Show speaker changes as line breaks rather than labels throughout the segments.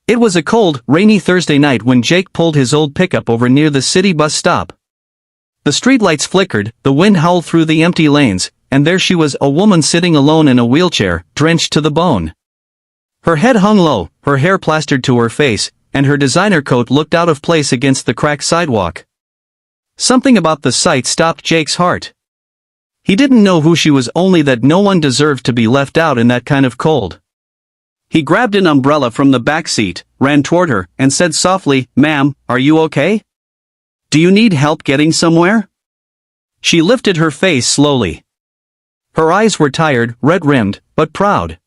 It was a cold, rainy Thursday night when Jake pulled his old pickup over near the city bus stop. The streetlights flickered, the wind howled through the empty lanes, and there she was, a woman sitting alone in a wheelchair, drenched to the bone. Her head hung low, her hair plastered to her face, and her designer coat looked out of place against the cracked sidewalk. Something about the sight stopped Jake's heart. He didn't know who she was, only that no one deserved to be left out in that kind of cold. He grabbed an umbrella from the back seat, ran toward her, and said softly, "Ma'am, are you okay? Do you need help getting somewhere?" She lifted her face slowly. Her eyes were tired, red-rimmed, but proud.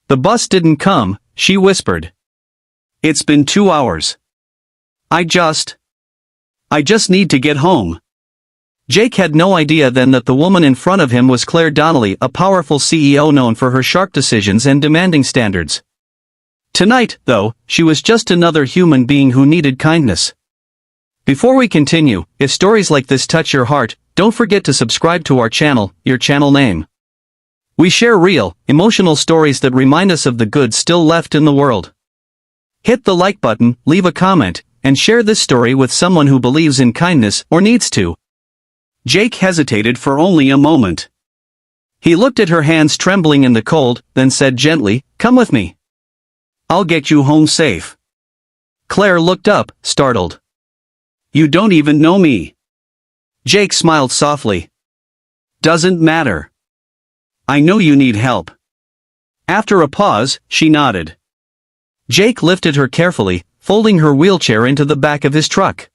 "The bus didn't come," she whispered. "It's been 2 hours. I just need to get home." Jake had no idea then that the woman in front of him was Claire Donnelly, a powerful CEO known for her sharp decisions and demanding standards. Tonight, though, she was just another human being who needed kindness. Before we continue, if stories like this touch your heart, don't forget to subscribe to our channel, your channel name. We share real, emotional stories that remind us of the good still left in the world. Hit the like button, leave a comment, and share this story with someone who believes in kindness or needs to. Jake hesitated for only a moment. He looked at her hands trembling in the cold, then said gently, "Come with me. I'll get you home safe." Claire looked up, startled. "You don't even know me." Jake smiled softly. "Doesn't matter. I know you need help." After a pause, she nodded. Jake lifted her carefully, folding her wheelchair into the back of his truck.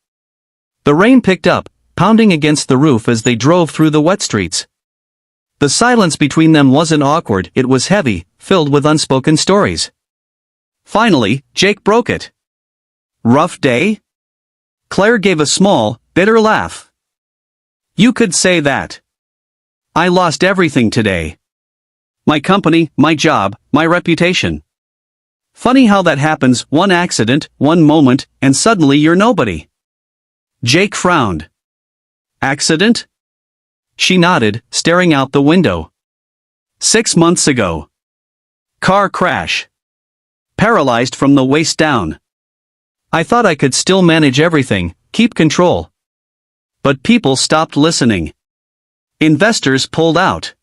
The rain picked up, pounding against the roof as they drove through the wet streets. The silence between them wasn't awkward, it was heavy, filled with unspoken stories. Finally, Jake broke it. "Rough day?" Claire gave a small, bitter laugh. "You could say that. I lost everything today. My company, my job, my reputation. Funny how that happens, one accident, one moment, and suddenly you're nobody." Jake frowned. "Accident?" She nodded, staring out the window. 6 months ago. Car crash. Paralyzed from the waist down. I thought I could still manage everything, keep control. But people stopped listening. Investors pulled out.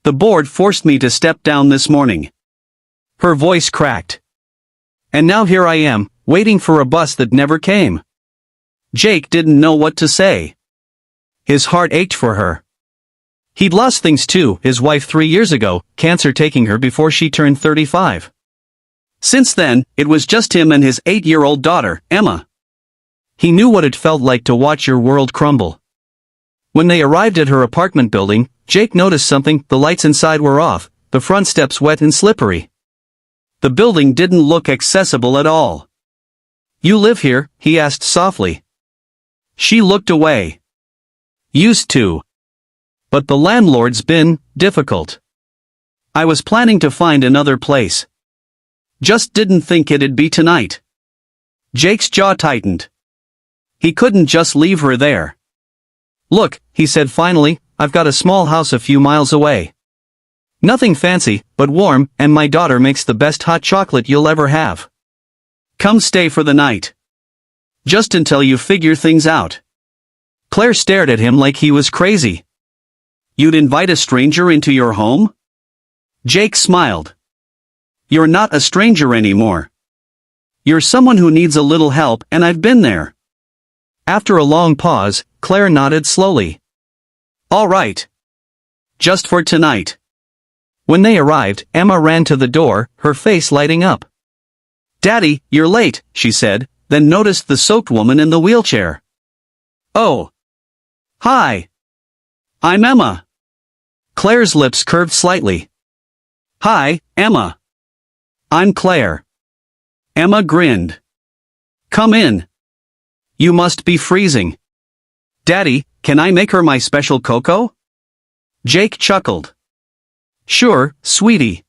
The board forced me to step down this morning." Her voice cracked. "And now here I am, waiting for a bus that never came." Jake didn't know what to say. His heart ached for her. He'd lost things too, his wife 3 years ago, cancer taking her before she turned 35. Since then, it was just him and his 8-year-old daughter, Emma. He knew what it felt like to watch your world crumble. When they arrived at her apartment building, Jake noticed something. The lights inside were off, the front steps wet and slippery. The building didn't look accessible at all. "You live here?" he asked softly. She looked away. "Used to. But the landlord's been difficult. I was planning to find another place. Just didn't think it'd be tonight." Jake's jaw tightened. He couldn't just leave her there. "Look," he said finally, "I've got a small house a few miles away. Nothing fancy, but warm, and my daughter makes the best hot chocolate you'll ever have. Come stay for the night. Just until you figure things out." Claire stared at him like he was crazy. "You'd invite a stranger into your home?" Jake smiled. "You're not a stranger anymore. You're someone who needs a little help, and I've been there." After a long pause, Claire nodded slowly. "All right. Just for tonight." When they arrived, Emma ran to the door, her face lighting up. "Daddy, you're late," she said, then noticed the soaked woman in the wheelchair. "Oh. Hi. I'm Emma." Claire's lips curved slightly. "Hi, Emma. I'm Claire." Emma grinned. "Come in. You must be freezing." "Daddy, can I make her my special cocoa?" Jake chuckled. "Sure, sweetie.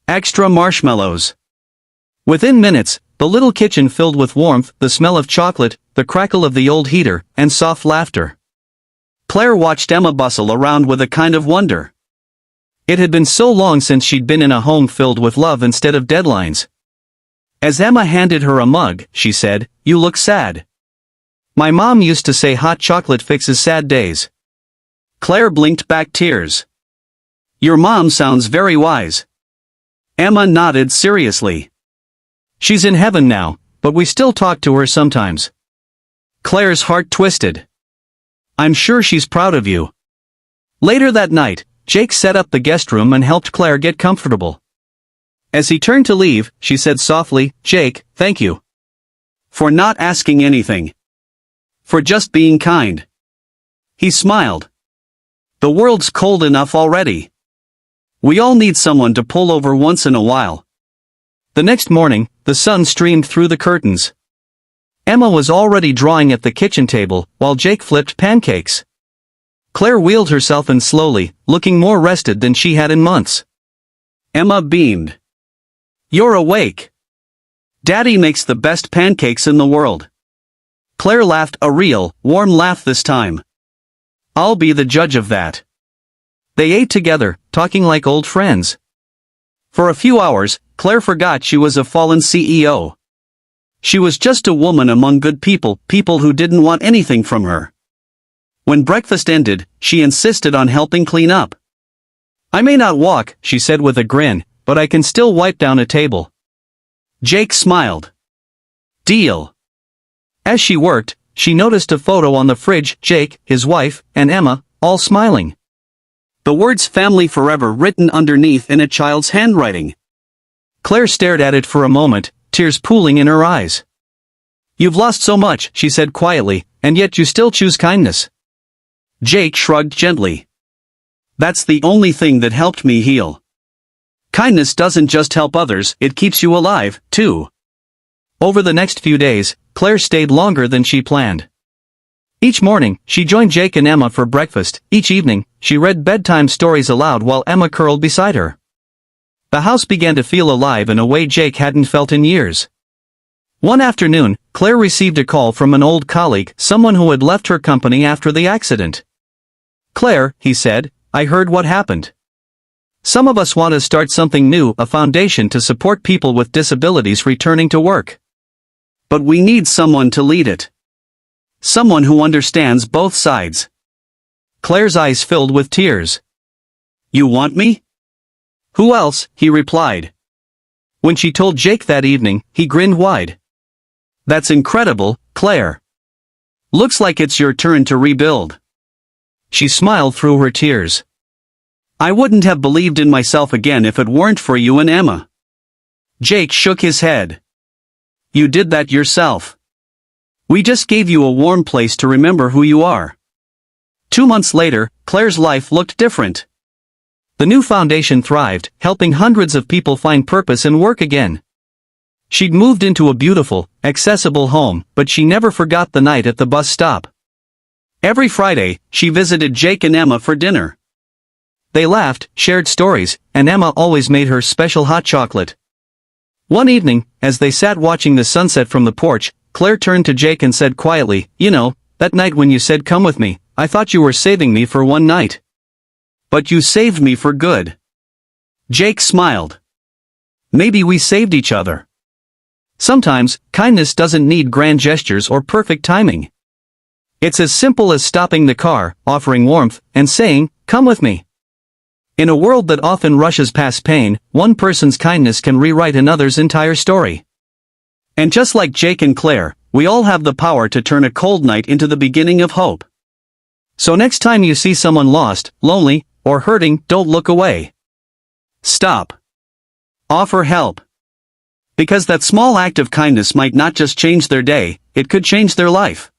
Extra marshmallows." Within minutes, the little kitchen filled with warmth, the smell of chocolate, the crackle of the old heater, and soft laughter. Claire watched Emma bustle around with a kind of wonder. It had been so long since she'd been in a home filled with love instead of deadlines. As Emma handed her a mug, she said, "You look sad." "My mom used to say hot chocolate fixes sad days." Claire blinked back tears. "Your mom sounds very wise." Emma nodded seriously. "She's in heaven now, but we still talk to her sometimes." Claire's heart twisted. "I'm sure she's proud of you." Later that night, Jake set up the guest room and helped Claire get comfortable. As he turned to leave, she said softly, "Jake, thank you. For not asking anything. For just being kind." He smiled. "The world's cold enough already. We all need someone to pull over once in a while." The next morning, the sun streamed through the curtains. Emma was already drawing at the kitchen table, while Jake flipped pancakes. Claire wheeled herself in slowly, looking more rested than she had in months. Emma beamed. "You're awake. Daddy makes the best pancakes in the world." Claire laughed, a real, warm laugh this time. "I'll be the judge of that." They ate together, talking like old friends. For a few hours, Claire forgot she was a fallen CEO. She was just a woman among good people, people who didn't want anything from her. When breakfast ended, she insisted on helping clean up. "I may not walk," she said with a grin, "but I can still wipe down a table." Jake smiled. "Deal." As she worked, she noticed a photo on the fridge, Jake, his wife, and Emma, all smiling. The words "Family Forever" written underneath in a child's handwriting. Claire stared at it for a moment, tears pooling in her eyes. "You've lost so much," she said quietly, "and yet you still choose kindness." Jake shrugged gently. "That's the only thing that helped me heal. Kindness doesn't just help others, it keeps you alive, too." Over the next few days, Claire stayed longer than she planned. Each morning, she joined Jake and Emma for breakfast. Each evening, she read bedtime stories aloud while Emma curled beside her. The house began to feel alive in a way Jake hadn't felt in years. One afternoon, Claire received a call from an old colleague, someone who had left her company after the accident. "Claire," he said, "I heard what happened. Some of us want to start something new, a foundation to support people with disabilities returning to work. But we need someone to lead it. Someone who understands both sides." Claire's eyes filled with tears. "You want me?" "Who else?" he replied. When she told Jake that evening, he grinned wide. "That's incredible, Claire. Looks like it's your turn to rebuild." She smiled through her tears. "I wouldn't have believed in myself again if it weren't for you and Emma." Jake shook his head. "You did that yourself. We just gave you a warm place to remember who you are." 2 months later, Claire's life looked different. The new foundation thrived, helping hundreds of people find purpose and work again. She'd moved into a beautiful, accessible home, but she never forgot the night at the bus stop. Every Friday, she visited Jake and Emma for dinner. They laughed, shared stories, and Emma always made her special hot chocolate. One evening, as they sat watching the sunset from the porch, Claire turned to Jake and said quietly, "You know, that night when you said come with me, I thought you were saving me for one night. But you saved me for good." Jake smiled. "Maybe we saved each other." Sometimes, kindness doesn't need grand gestures or perfect timing. It's as simple as stopping the car, offering warmth, and saying, "Come with me." In a world that often rushes past pain, one person's kindness can rewrite another's entire story. And just like Jake and Claire, we all have the power to turn a cold night into the beginning of hope. So next time you see someone lost, lonely, or hurting, don't look away. Stop. Offer help. Because that small act of kindness might not just change their day, it could change their life.